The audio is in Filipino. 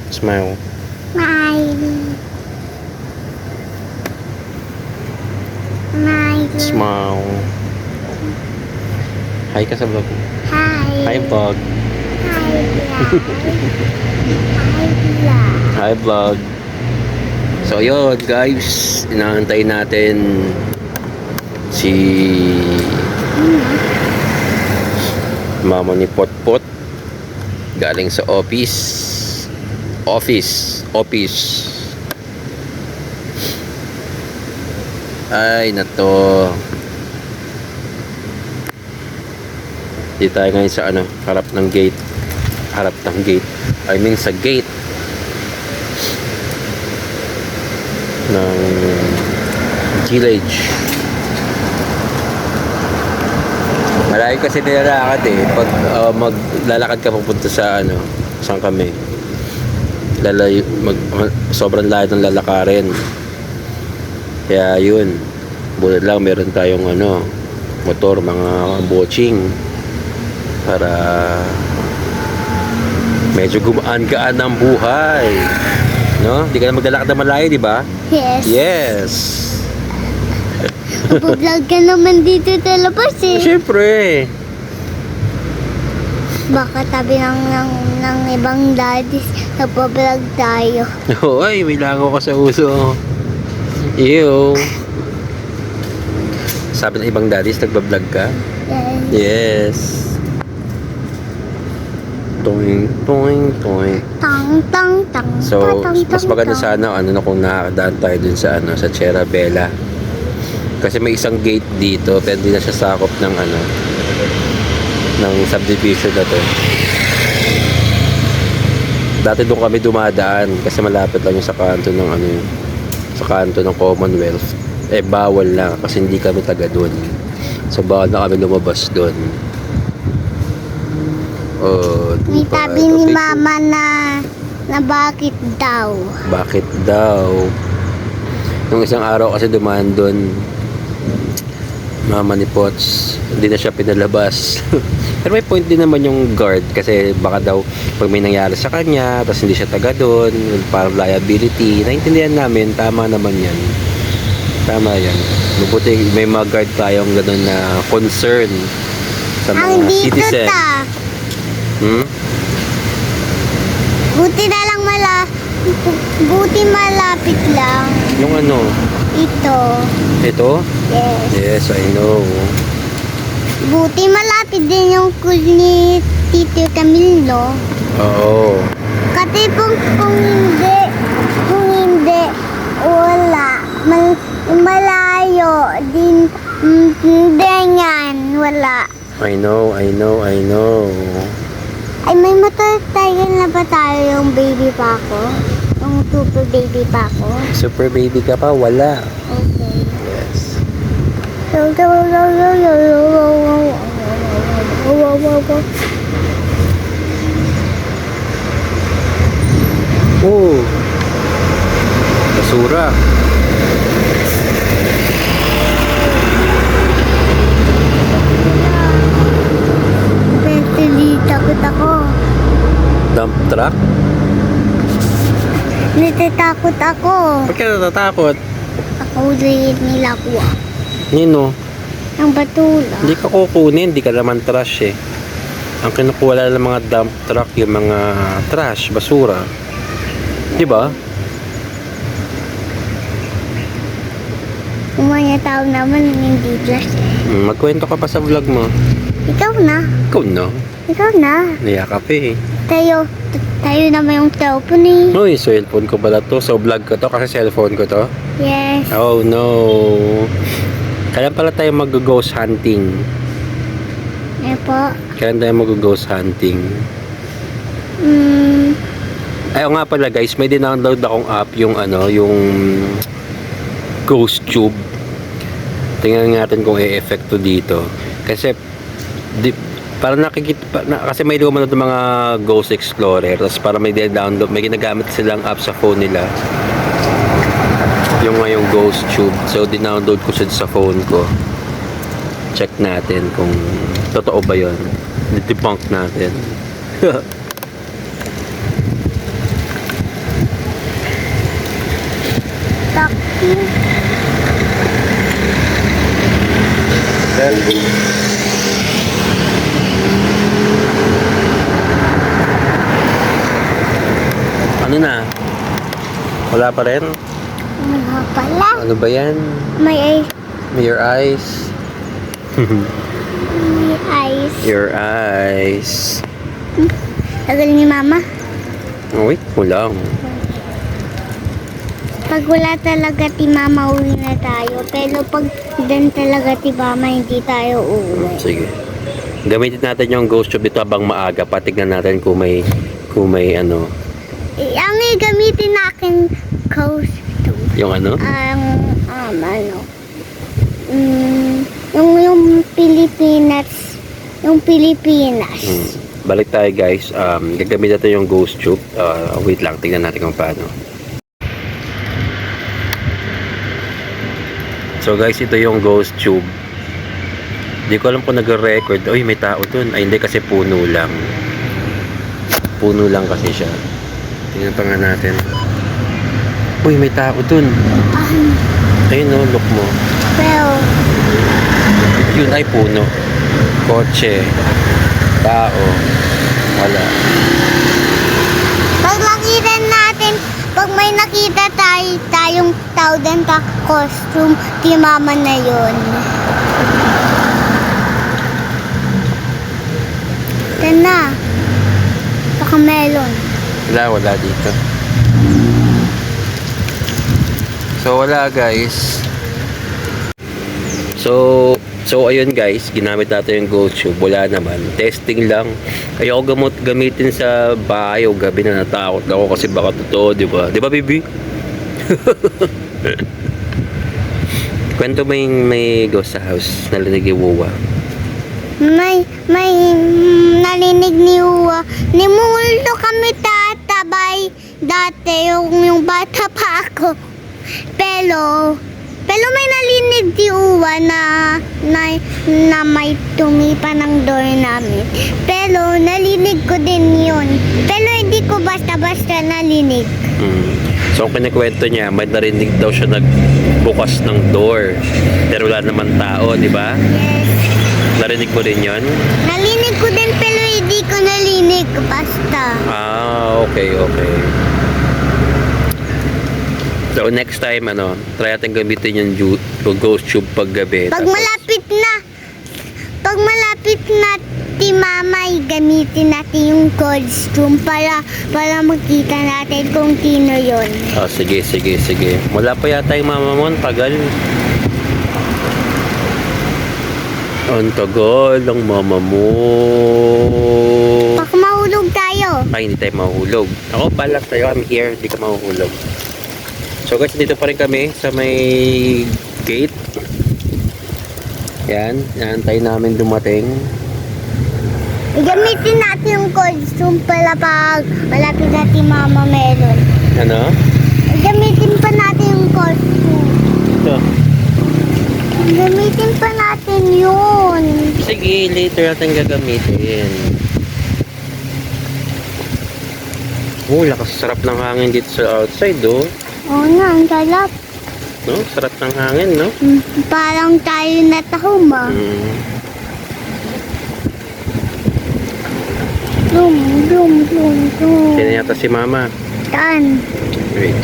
Smile. Smile. Hi ka sa vlog. Hi vlog. Hi vlog. So yun guys, inaantay natin si mama ni Potpot galing sa office. Ay nato. Di tayo ngayon sa harap ng gate. I mean sa gate ng village. Malayo kasi nilalakad pag maglalakad ka papunta sa saan kami. Lalayo, sobrang layo ng lalakarin. Kaya yun, bulat lang meron tayong motor, mga boching para medyo gumaan-gaan ang buhay. No? Hindi ka na maglalakad na malayo, di ba? Yes. Yes. Vlog ka naman dito sa labas Siyempre. Baka tabi ng ibang daddies nagpa-vlog tayo. Ay, may langaw ka sa uso. Ew. Sabi ng ibang daddies, nagbablog ka? Yes. Yes. Toing, toing, toing. Tang, tang, tang. So, tang, mas tang, maganda tang. sana kung nakakadaan tayo dun sa sa Chera Bella. Kasi may isang gate dito, pero hindi na siya sakop ng ng subdivision na to. Dati doon kami dumadaan kasi malapit lang yung sa kanto ng sa kanto ng Commonwealth. Bawal lang kasi hindi kami taga doon. So, bawal na kami lumabas doon. May tabi ni mama na bakit daw? Bakit daw? Nung isang araw kasi dumaan doon, mama ni Pots, hindi na siya pinalabas. Pero may point din naman yung guard kasi baka daw pag may nangyari sa kanya, tapos hindi siya taga doon, parang liability. Naintindihan namin, tama naman yan. Tama yan. Mabuti may mga guard tayong gano'n na concern sa mga citizen. Buti malapit lang. Yung Ito. Ito? Yes. Yes, I know. Buti malapit din yung school ni Tito Camilo. Oo. Kasi kung hindi, wala. Malayo din yan, wala. I know. Ay, may matatagal na ba tayo yung baby pa ako? Yung super baby pa ako? Super baby ka pa? Wala. Okay. Yes. Oh. Basura. Takot ako. Dump truck? Natatakot ako. Ba't ka natatakot? Ako ulit nila ko. Nino? Ang batula. Hindi ka kukunin, hindi ka naman trash Ang kinukuha ng mga dump truck, yung mga trash, basura. Di ba? Yung mga tao naman hindi just Magkwento ka pa sa vlog mo. Ikaw na. Ikaw na. Naiya ka pa Tayo naman yung telephone Uy, cellphone ko pala to. So vlog ko to kasi cellphone ko to. Yes. Oh no. Kailan pala tayo mag-ghost hunting? Po. Kailan tayo mag-ghost hunting? Ay, nga pala guys, may dinownload akong app yung yung Ghost Tube. Tingnan natin kung i-effect to dito. Kasi para nakikita kasi may lumano ng mga Ghost Explorer, tapos para may download, may ginagamit silang app sa phone nila. Yung ngayong Ghost Tube. So dinownload ko siya sa phone ko. Check natin kung totoo ba 'yon. Debunk natin. Laki. Ano na? Wala pa rin? Mga pala. Ano ba yan? May Your eyes. eyes. Your eyes. Tagal ni mama. Oh, wait, kulang. Pag wala talaga ti mama, uwi na tayo. Pero pag dan talaga ti mama, hindi tayo uuwi. Sige. Gamitin natin yung ghost tube dito habang maaga. Patignan natin kung may ano. Ang gamitin na aking coast to. Yung ano? Ano. Yung Pilipinas. Yung Pilipinas. Balik tayo guys. Gagamit natin yung ghost tube. Wait lang, tingnan natin kung paano. So guys, ito yung ghost tube. Hindi ko alam kung nag-record. Uy, may tao dun. Ay, hindi kasi puno lang. Puno lang kasi siya. Tingnan pa nga natin. Uy, may tao dun. Ayun no, look mo. Pero, Yun ay puno. Kotse. Tao. Wala. pag makita natin, pag may nakita tayong tao dan costume, ti mama na yun. Ito na. Baka melon. Wala dito. So wala guys. So ayun guys, ginamit natin yung ghost tube. Wala naman. Testing lang. Ayoko gamitin sa bahay o gabi na natakot ako kasi baka totoo, di ba? Di ba, baby? Kwento mo yung may ghost sa house. Narinig yung wuwa. May narinig ni Uwa. Ni Multo kami tatabay dati yung bata pa ako. Pero may narinig ni Uwa na may tumipa ng door namin. Pero narinig ko din yun. Pero hindi ko basta-basta narinig. So ang kinikwento niya, may narinig daw siya nagbukas ng door. Pero wala naman tao, di ba? Yes. Narinig mo rin yun? Narinig ko din pero hindi ko narinig. Basta. Okay. So next time, try natin gamitin yung ghost tube pag gabi. Pag malapit na ti mama, gamitin natin yung costume para makita natin kung sino yun. Sige. Wala pa yata yung mama mo, ang tagal. Ang tagal ng mama mo. Baka mahulog tayo. Ay, hindi tayo mahuhulog. Ako, balak tayo. I'm here. Hindi ka mahuhulog. So guys, dito pa rin kami sa may gate. Yan. Naantay namin dumating. Gamitin natin yung costume para pag malapit na ti mama meron. Ano? Gamitin pa natin yung costume. Ito. Gamitin pa natin yun. Sige, later natin gagamitin. Oh, lakas sarap ng hangin dito sa outside, oh. Oo na, ang sarap. No? Sarap ng hangin, no? Parang tayo natahom ah. Blum. Kaya yata si mama. Tan. Wait.